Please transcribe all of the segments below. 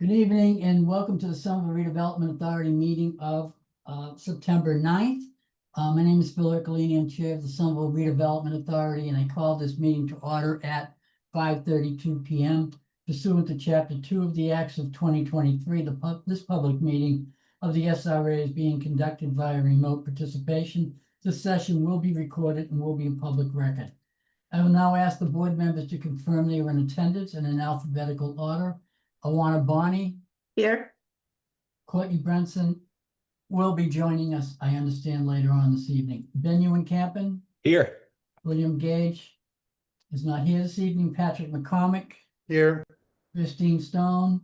Good evening and welcome to the Somerville Redevelopment Authority meeting of September 9th. My name is Phil Ercolini. I'm chair of the Somerville Redevelopment Authority, and I call this meeting to order at 5:32 p.m. Pursuant to Chapter 2 of the Acts of 2023, this public meeting of the SRA is being conducted via remote participation. This session will be recorded and will be a public record. I will now ask the board members to confirm they are in attendance in an alphabetical order. Awana Bonnie. Here. Courtney Brenson will be joining us, I understand, later on this evening. Ben Ewan-Campen. Here. William Gage is not here this evening. Patrick McCormick. Here. Christine Stone.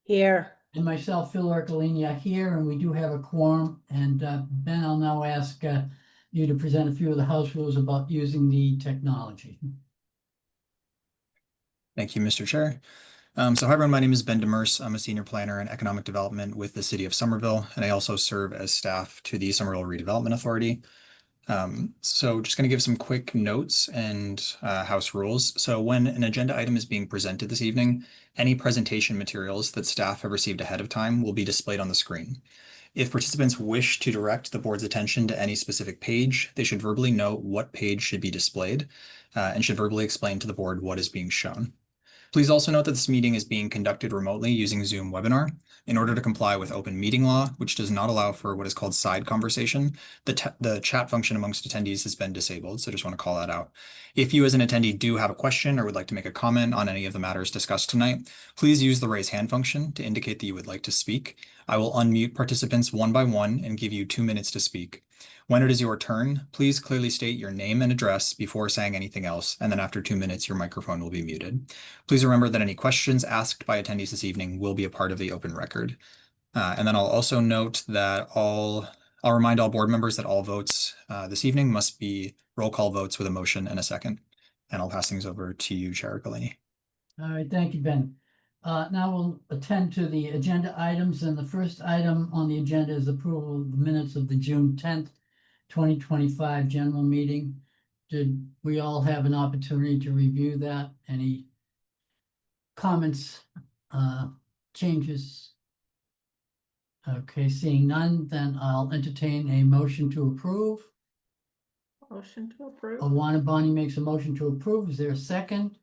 Here. And myself, Phil Ercolini, are here, and we do have a quorum. And Ben, I'll now ask you to present a few of the house rules about using the technology. Thank you, Mr. Chair. So hi everyone, my name is Ben Demers. I'm a senior planner in economic development with the city of Somerville, and I also serve as staff to the Somerville Redevelopment Authority. So just going to give some quick notes and house rules. So when an agenda item is being presented this evening, any presentation materials that staff have received ahead of time will be displayed on the screen. If participants wish to direct the board's attention to any specific page, they should verbally note what page should be displayed and should verbally explain to the board what is being shown. Please also note that this meeting is being conducted remotely using Zoom webinar. In order to comply with open meeting law, which does not allow for what is called side conversation, the chat function amongst attendees has been disabled, so just want to call that out. If you as an attendee do have a question or would like to make a comment on any of the matters discussed tonight, please use the raise hand function to indicate that you would like to speak. I will unmute participants one by one and give you 2 minutes to speak. When it is your turn, please clearly state your name and address before saying anything else, and then after 2 minutes, your microphone will be muted. Please remember that any questions asked by attendees this evening will be a part of the open record. And then I'll also note that I'll remind all board members that all votes this evening must be roll call votes with a motion and a second. And I'll pass things over to you, Chair Ercolini. All right, thank you, Ben. Now we'll attend to the agenda items, and the first item on the agenda is approval of the minutes of the June 10th, 2025 general meeting. Did we all have an opportunity to review that? Any comments, changes? Okay, seeing none, then I'll entertain a motion to approve. Motion to approve. Awana Bonnie makes a motion to approve. Is there a second?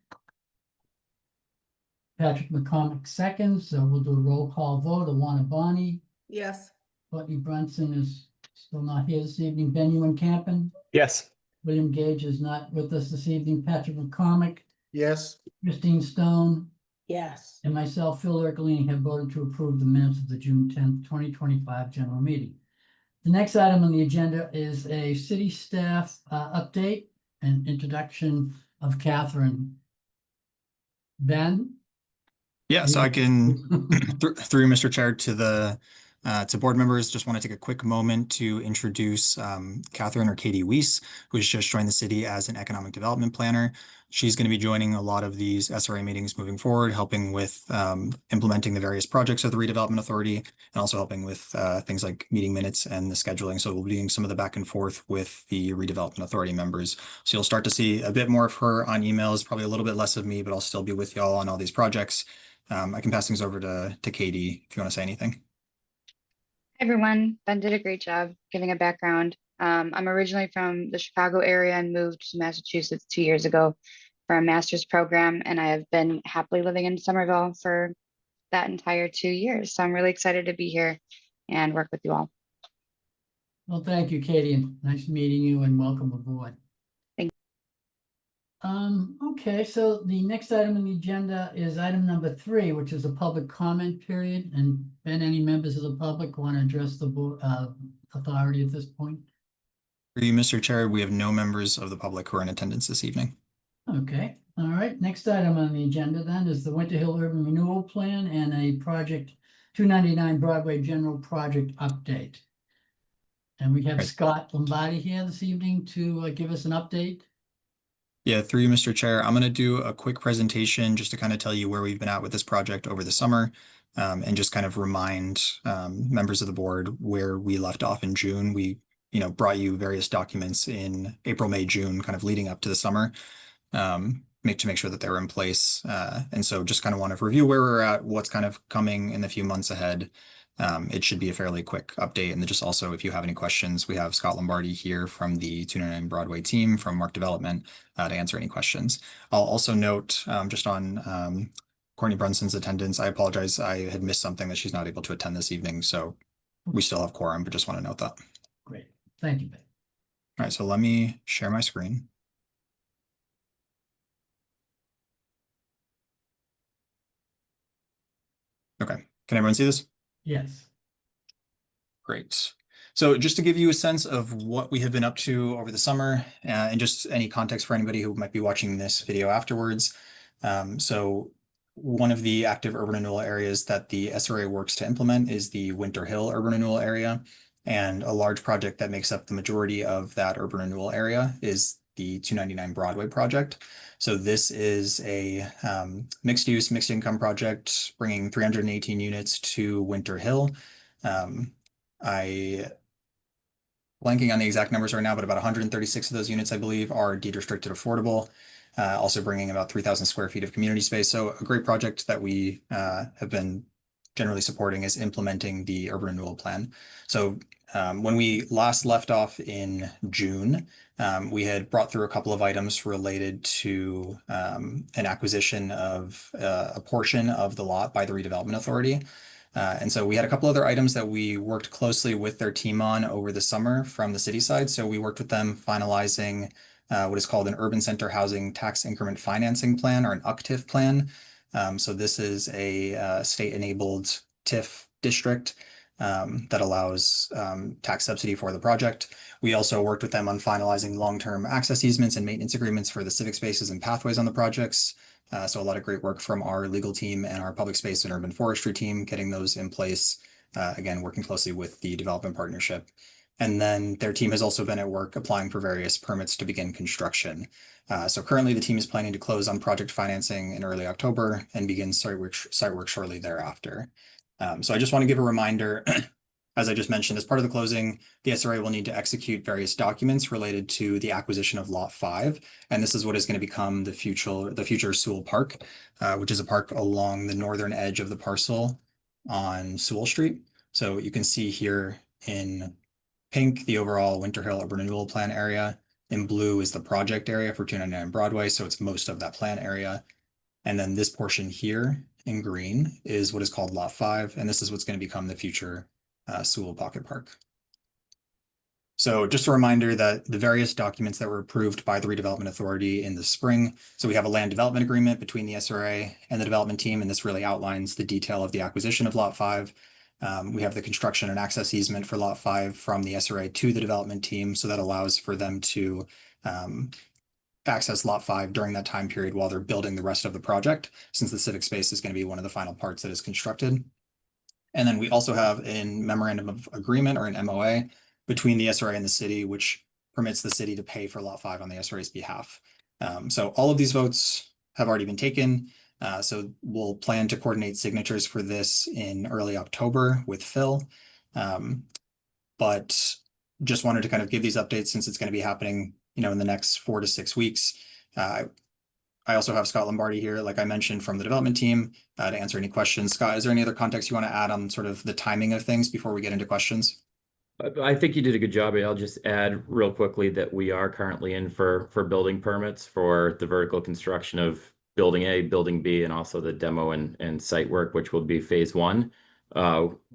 Patrick McCormick seconds, so we'll do a roll call vote. Awana Bonnie. Yes. Courtney Brunson is still not here this evening. Ben Ewan-Campen. Yes. William Gage is not with us this evening. Patrick McCormick. Yes. Christine Stone. Yes. And myself, Phil Ercolini, have voted to approve the minutes of the June 10th, 2025 general meeting. The next item on the agenda is a city staff update and introduction of Catherine. Ben? Yeah, so I can, through Mr. Chair, to board members, just want to take a quick moment to introduce Catherine, or Katie Weiss, who has just joined the city as an economic development planner. She's going to be joining a lot of these SRA meetings moving forward, helping with implementing the various projects of the Redevelopment Authority, and also helping with things like meeting minutes and the scheduling. So we'll be doing some of the back and forth with the Redevelopment Authority members. So you'll start to see a bit more of her on emails, probably a little bit less of me, but I'll still be with y'all on all these projects. I can pass things over to Katie if you want to say anything. Hi everyone, Ben did a great job giving a background. I'm originally from the Chicago area and moved to Massachusetts 2 years ago for a master's program, and I have been happily living in Somerville for that entire 2 years. So I'm really excited to be here and work with you all. Well, thank you, Katie, and nice meeting you and welcome aboard. Thank you. Okay, so the next item on the agenda is item number 3, which is a public comment period. And Ben, any members of the public want to address the board authority at this point? For you, Mr. Chair, we have no members of the public who are in attendance this evening. Okay, all right. Next item on the agenda then is the Winter Hill Urban Renewal Plan and a project 299 Broadway General Project update. And we have Scott Lombardi here this evening to give us an update. Yeah, through you, Mr. Chair, I'm going to do a quick presentation just to kind of tell you where we've been at with this project over the summer, and just kind of remind members of the board where we left off in June. We, brought you various documents in April, May, June, kind of leading up to the summer. make sure that they're in place. And so just kind of want to review where we're at, what's kind of coming in the few months ahead. It should be a fairly quick update. And then just also, if you have any questions, we have Scott Lombardi here from the 299 Broadway team from Mark Development to answer any questions. I'll also note just on Courtney Brunson's attendance. I apologize. I had missed something that she's not able to attend this evening. So we still have quorum, but just want to note that. Great. Thank you, Ben. All right, so let me share my screen. Okay, can everyone see this? Yes. Great. So just to give you a sense of what we have been up to over the summer and just any context for anybody who might be watching this video afterwards. So one of the active urban renewal areas that the SRA works to implement is the Winter Hill urban renewal area. And a large project that makes up the majority of that urban renewal area is the 299 Broadway project. So this is a mixed use, mixed income project, bringing 318 units to Winter Hill. Blanking on the exact numbers right now, but about 136 of those units, I believe, are deed restricted affordable, also bringing about 3,000 square feet of community space. So a great project that we have been generally supporting is implementing the urban renewal plan. So when we last left off in June, we had brought through a couple of items related to an acquisition of a portion of the lot by the redevelopment authority. And so we had a couple other items that we worked closely with their team on over the summer from the city side. So we worked with them finalizing what is called an urban center housing tax increment financing plan, or an UCTIF plan. So this is a state-enabled TIF district that allows tax subsidy for the project. We also worked with them on finalizing long-term access easements and maintenance agreements for the civic spaces and pathways on the projects. So a lot of great work from our legal team and our public space and urban forestry team, getting those in place. Again, working closely with the development partnership. And then their team has also been at work applying for various permits to begin construction. So currently the team is planning to close on project financing in early October and begin site work shortly thereafter. So I just want to give a reminder, as I just mentioned, as part of the closing, the SRA will need to execute various documents related to the acquisition of Lot 5. And this is what is going to become the future Sewell Park, which is a park along the northern edge of the parcel on Sewell Street. So you can see here in pink, the overall Winter Hill urban renewal plan area. In blue is the project area for 299 Broadway. So it's most of that plan area. And then this portion here in green is what is called Lot 5. And this is what's going to become the future Sewell Pocket Park. So just a reminder that the various documents that were approved by the redevelopment authority in the spring. So we have a land development agreement between the SRA and the development team, and this really outlines the detail of the acquisition of Lot 5. We have the construction and access easement for Lot 5 from the SRA to the development team. So that allows for them to access Lot 5 during that time period while they're building the rest of the project, since the civic space is going to be one of the final parts that is constructed. And then we also have a memorandum of agreement, or an MOA, between the SRA and the city, which permits the city to pay for Lot 5 on the SRA's behalf. So all of these votes have already been taken. So we'll plan to coordinate signatures for this in early October with Phil. But just wanted to kind of give these updates since it's going to be happening, in the next 4 to 6 weeks. I also have Scott Lombardi here, like I mentioned, from the development team to answer any questions. Scott, is there any other context you want to add on sort of the timing of things before we get into questions? I think you did a good job. I'll just add real quickly that we are currently in for building permits for the vertical construction of Building A, Building B, and also the demo and site work, which will be phase 1.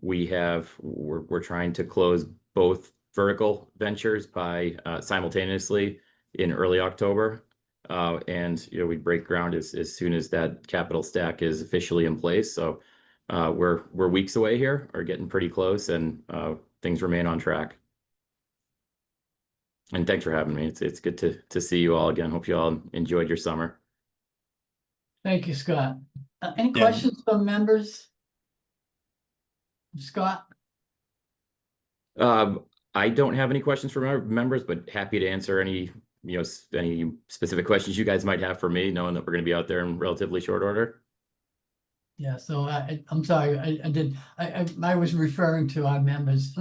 We're trying to close both vertical ventures by simultaneously in early October. And we break ground as soon as that capital stack is officially in place. So we're weeks away here, or getting pretty close, and things remain on track. And thanks for having me. It's good to see you all again. Hope you all enjoyed your summer. Thank you, Scott. Any Yeah. questions from members? Scott? I don't have any questions for members, but happy to answer any specific questions you guys might have for me, knowing that we're going to be out there in relatively short order. Yeah, so I'm sorry, I was referring to our members,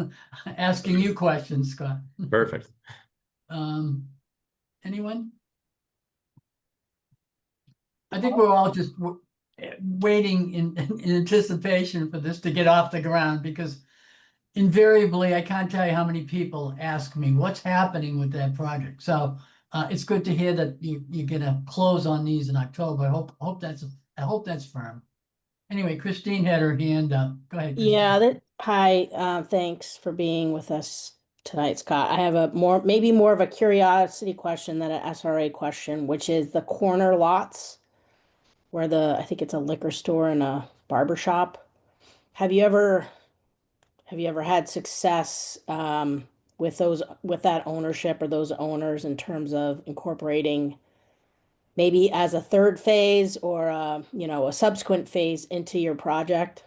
asking you questions, Scott. Perfect. Anyone? I think we're all just waiting in anticipation for this to get off the ground, because invariably, I can't tell you how many people ask me what's happening with that project. So it's good to hear that you're gonna close on these in October. I hope that's firm. Anyway, Christine had her hand up. Go ahead, Christine. Yeah, hi, thanks for being with us tonight, Scott. I have maybe more of a curiosity question than an SRA question, which is the corner lots where I think it's a liquor store and a barber shop. Have you ever had success with that ownership or those owners in terms of incorporating maybe as a third phase or a subsequent phase into your project?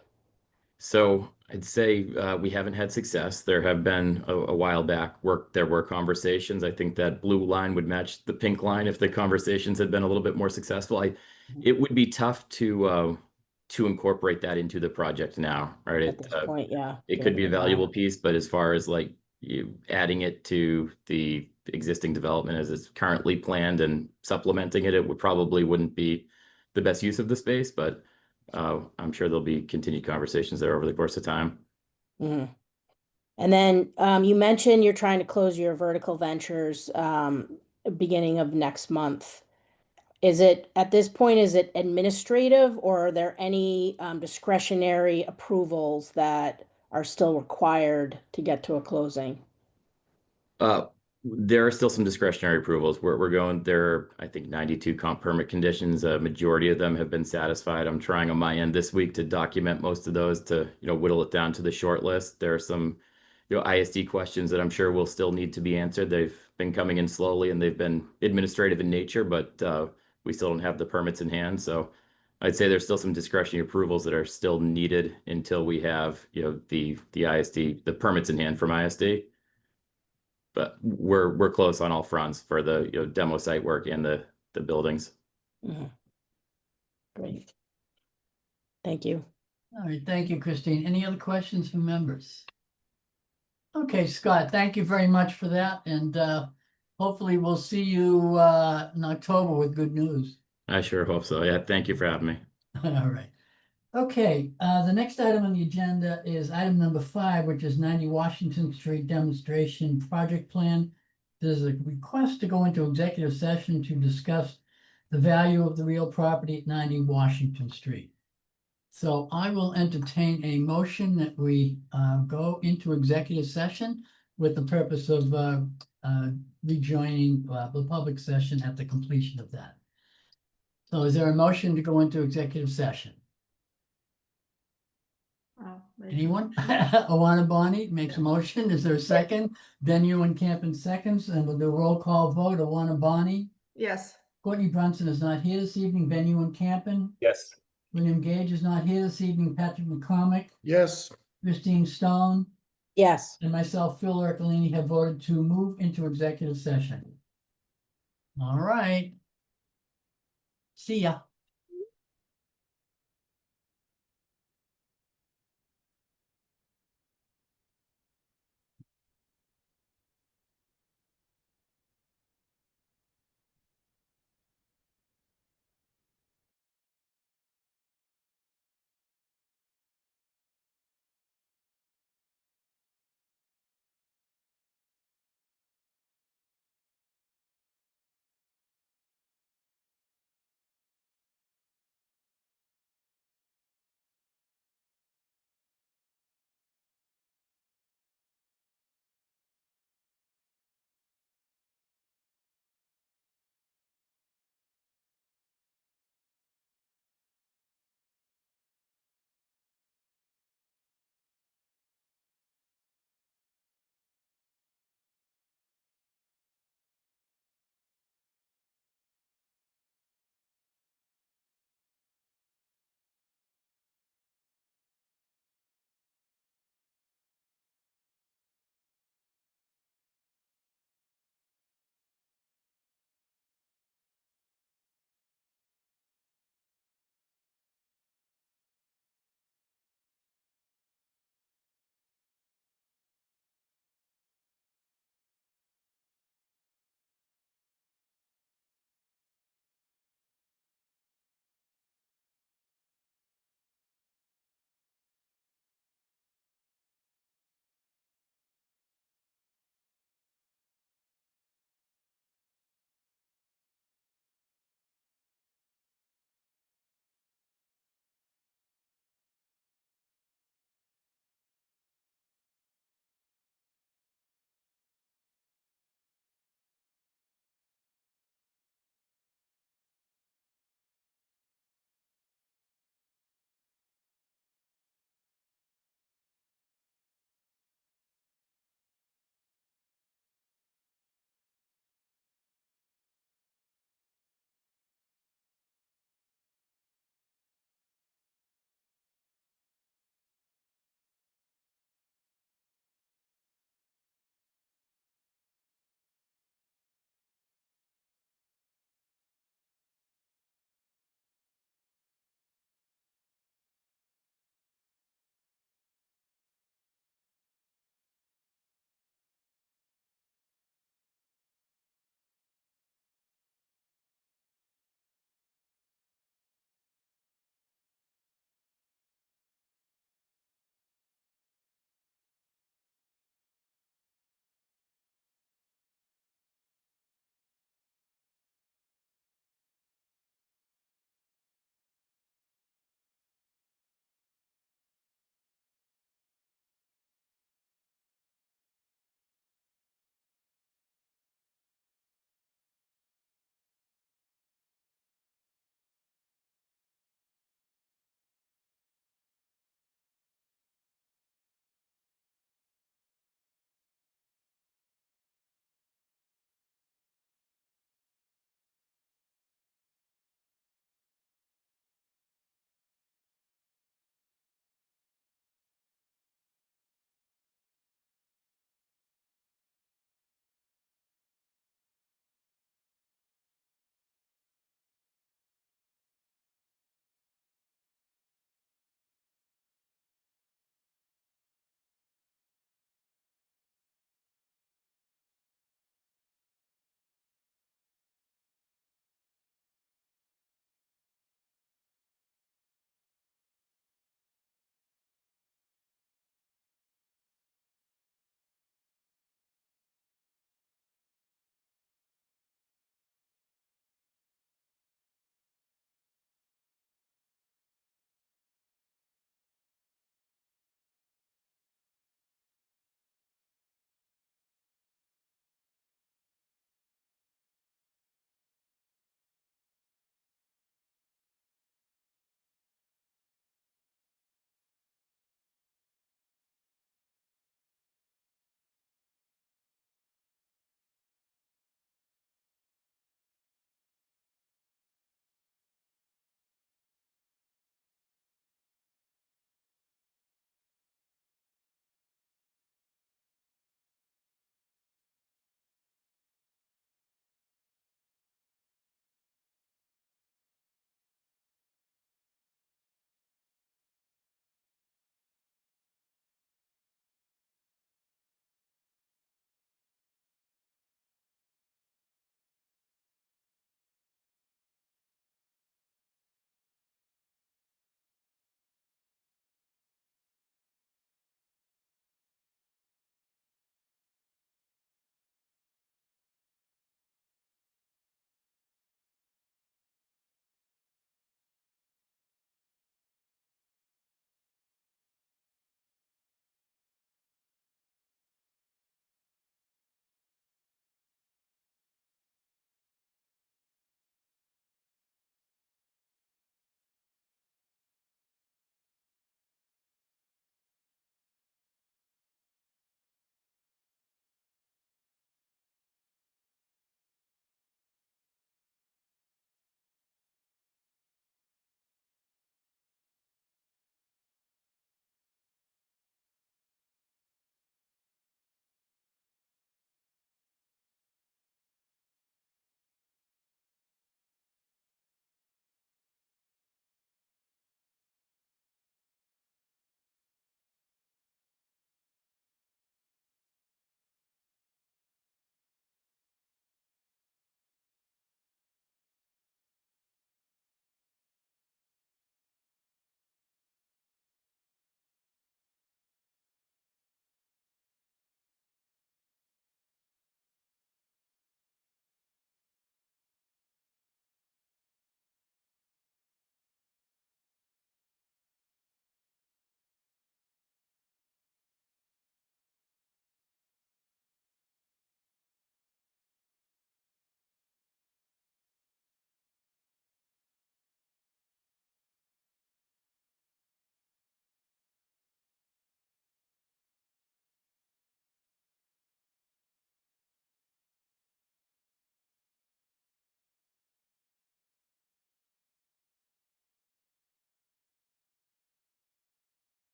So I'd say we haven't had success. There have been a while back there were conversations. I think that blue line would match the pink line if the conversations had been a little bit more successful. It would be tough to incorporate that into the project now, right? At this point, yeah. It could be a valuable piece, but as far as like you adding it to the existing development as it's currently planned and supplementing it, wouldn't be the best use of the space, but I'm sure there'll be continued conversations there over the course of time. Mhm. And then you mentioned you're trying to close your vertical ventures beginning of next month. At this point, is it administrative, or are there any discretionary approvals that are still required to get to a closing? There are still some discretionary approvals. We're going there. I think 92 comp permit conditions. A majority of them have been satisfied. I'm trying on my end this week to document most of those to, whittle it down to the short list. There are some, ISD questions that I'm sure will still need to be answered. They've been coming in slowly and they've been administrative in nature, but we still don't have the permits in hand. So I'd say there's still some discretionary approvals that are still needed until we have, the ISD, the permits in hand from ISD. But we're close on all fronts for the demo site work and the buildings. Mhm. Great. Thank you. All right, thank you, Christine. Any other questions from members? Okay, Scott, thank you very much for that, and hopefully we'll see you in October with good news. I sure hope so. Yeah, thank you for having me. All right. Okay, the next item on the agenda is item number 5, which is 90 Washington Street Demonstration Project Plan. There's a request to go into executive session to discuss the value of the real property at 90 Washington Street. So I will entertain a motion that we go into executive session with the purpose of rejoining the public session at the completion of that. So is there a motion to go into executive session? Anyone? Awana Bonnie makes a motion. Is there a second? Ben Ewan Campen seconds, and we'll do a roll call vote. Awana Bonnie. Yes. Courtney Brunson is not here this evening. Ben Ewan Campen. Yes. William Gage is not here this evening. Patrick McCormick. Yes. Christine Stone. Yes. And myself, Phil Ercolini, have voted to move into executive session. All right. See ya.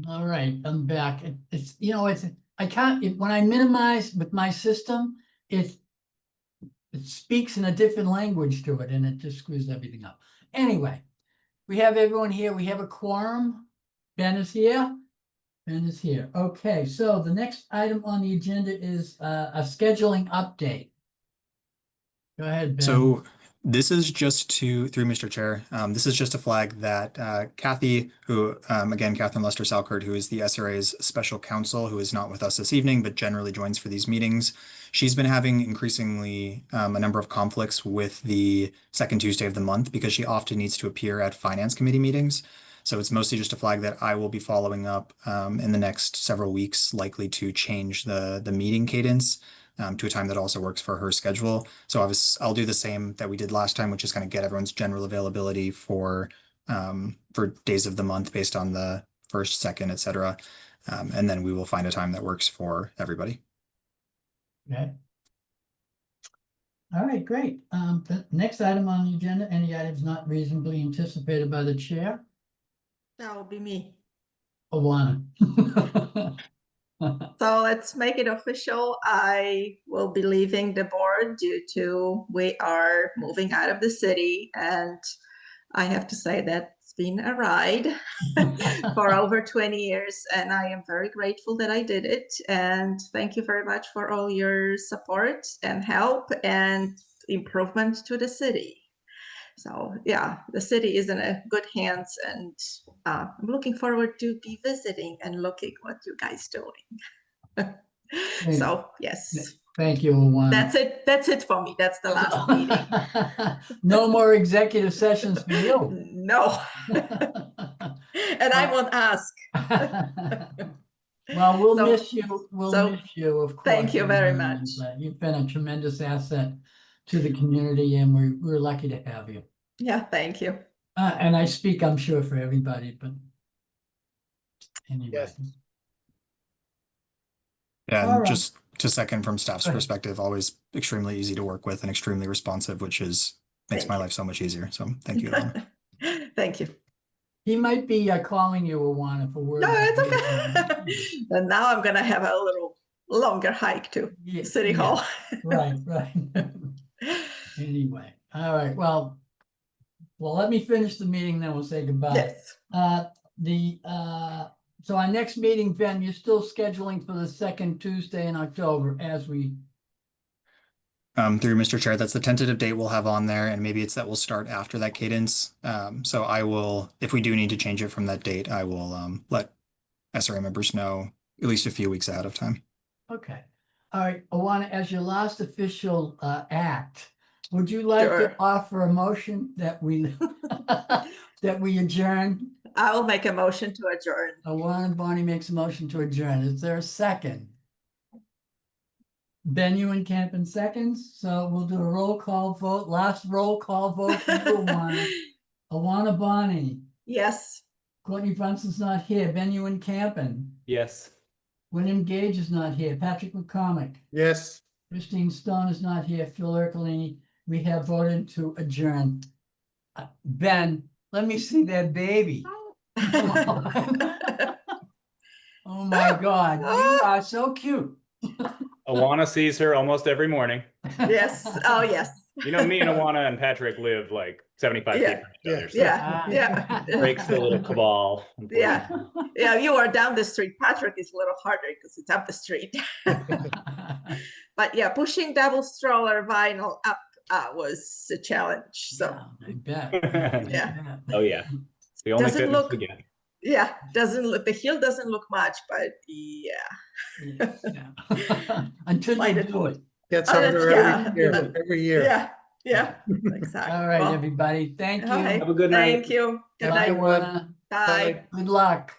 All right, I'm back. It's, you know, I can't, when I minimize with my system, it speaks in a different language to it and it just screws everything up. Anyway, we have everyone here. We have a quorum. Ben is here. Ben is here. Okay, so the next item on the agenda is a scheduling update. Go ahead, Ben. So this is just through Mr. Chair, this is just a flag that Kathy, who, again, Catherine Lester Salkert, who is the SRA's special counsel, who is not with us this evening, but generally joins for these meetings. She's been having increasingly a number of conflicts with the second Tuesday of the month because she often needs to appear at Finance Committee meetings. So it's mostly just a flag that I will be following up in the next several weeks, likely to change the meeting cadence to a time that also works for her schedule. So I'll do the same that we did last time, which is kind of get everyone's general availability for days of the month based on the first, second, etc. And then we will find a time that works for everybody. Okay. All right, great. The next item on the agenda, any items not reasonably anticipated by the chair? That will be me. Alana. So let's make it official. I will be leaving the board due to we are moving out of the city, and I have to say that's been a ride for over 20 years, and I am very grateful that I did it. And thank you very much for all your support and help and improvement to the city. So yeah, the city is in a good hands, and I'm looking forward to be visiting and looking what you guys doing. So yes, Thank you, Alana. that's it. That's it for me. That's the last meeting. No more executive sessions for you. No, and I won't ask. Well, we'll So- miss you. We'll so miss you, of course. thank you very Alana, much. but you've been a tremendous asset to the community, and we're lucky to have you. Yeah, thank you. And I speak, I'm sure, for everybody, but anyway. Yes. And All right. just to second from staff's Go ahead. perspective, always extremely easy to work with and extremely responsive, which makes Thank my you. life so much easier. So thank you, Alana. Thank you. He might be calling you, Alana, for words. No, it's of okay. And now I'm gonna have a little longer hike to Yeah, City yeah. Hall. Right, right. Anyway, all right, well, let me finish the meeting, then we'll say goodbye. Yes. So our next meeting, Ben, you're still scheduling for the second Tuesday in October as we, Through Mr. Chair, that's the tentative date we'll have on there, and maybe it's that we'll start after that cadence. So I will, if we do need to change it from that date, I will let SRA members know at least a few weeks ahead of time. okay. All right, Alana, as your last official act, would you like to Sure. offer a motion that we that we adjourn? I will make a motion to adjourn. Alana Bonnie makes a motion to adjourn. Is there a second? Ben Campen seconds, so we'll do a roll call vote. Last roll call vote for you, Alana. Alana Bonnie. Yes. Courtney Brunson's not here. Ben Campen. Yes. William Gage is not here. Patrick McCormick. Yes. Christine Stone is not here. Phil Ercolini. We have voted to adjourn. Ben, let me see that baby. Oh my God, you are so cute. Awana sees her almost every morning. Yes. Oh, yes. You know, me and Awana and Patrick live like 75 Yeah. feet from each other. So Yeah. Yeah. breaks the little cabal. Yeah. Yeah. You are down the street. Patrick is a little harder because it's up the street. But yeah, pushing double stroller vinyl up was a challenge. So Yeah, I bet. Yeah. Oh yeah. The only Doesn't fitness look- we get. yeah, doesn't look, the hill doesn't look much, but yeah. Yes, yeah. Until Might you as do well. it. Gets Oh, harder that's- every year. yeah. Every year. Yeah. Yeah. Exactly. All right, Well, everybody. Thank you. okay. Have a good night. Thank you. Good Bye, night. everyone. Alana. Bye. Good luck.